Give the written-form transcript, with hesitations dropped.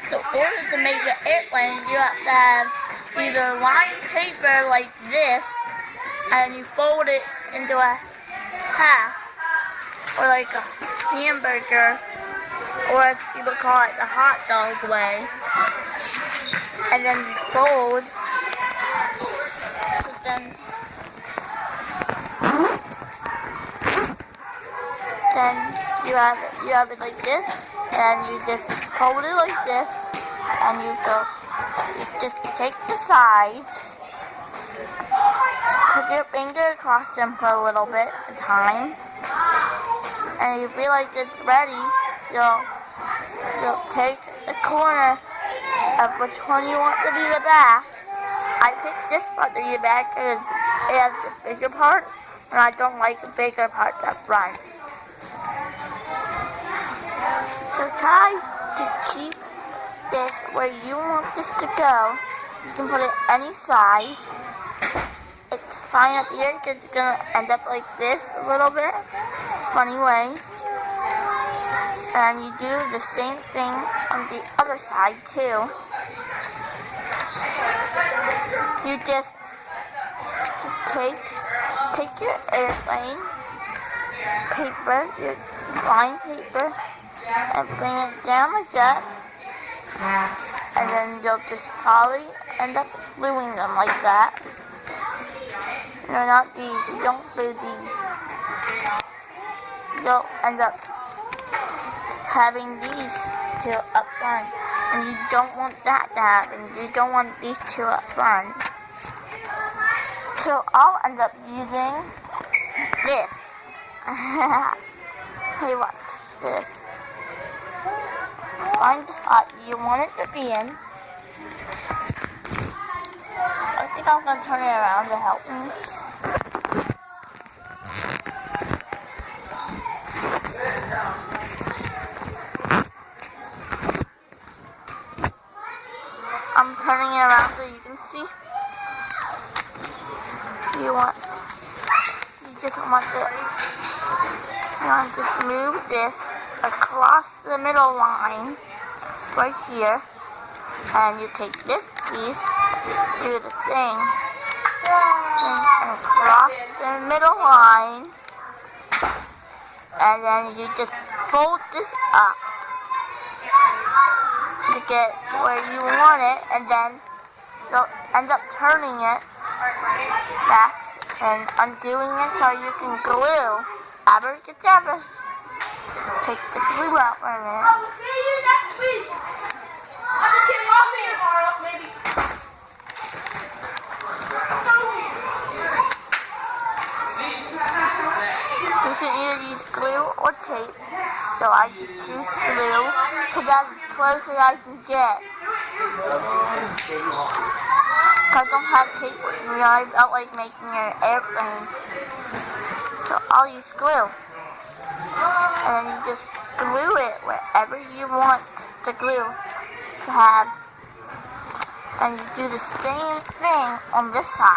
in order to make an airplane, you have to have either lined paper like this, and you fold it into a half, or like a hamburger, or if people call it the hot dog way. And then you fold, then you have it like this, and you just fold it like this, and you just take the sides, put your finger across them for a little bit at a time, and you feel like it's ready, you'll take the corner of which one you want to be the back. I picked this part to be the back because it has the bigger part, and I don't like the bigger parts up front. So try to keep this where you want this to go. You can put it any size. It's fine up here because it's going to end up like this a little bit. Funny way. And you do the same thing on the other side too. You just take your airplane paper, your line paper, and bring it down like that, and then you'll just probably end up gluing them like that. No, not these. You don't glue these. You'll end up having these two up front, and you don't want that to happen. You don't want these two up front. So I'll end up using this. Hey, watch this. Find the spot you want it to be in. I think I'm going to turn it around to help me. I'm turning it around so you can see. You just want to just move this across the middle line right here, and you take this piece, do the thing, and across the middle line, and then you just fold this up to get where you want it, and then you'll end up turning it back and undoing it so you can glue. Abracadabra. Take the glue out for a minute. I'll see you next week. I'm just kidding. I'll see you tomorrow, maybe. You can either use glue or tape. So I use glue because that's as close as I can get. I don't have tape with me. I felt like making an airplane. So I'll use glue. And then you just glue it wherever you want the glue to have. And you do the same thing on this side.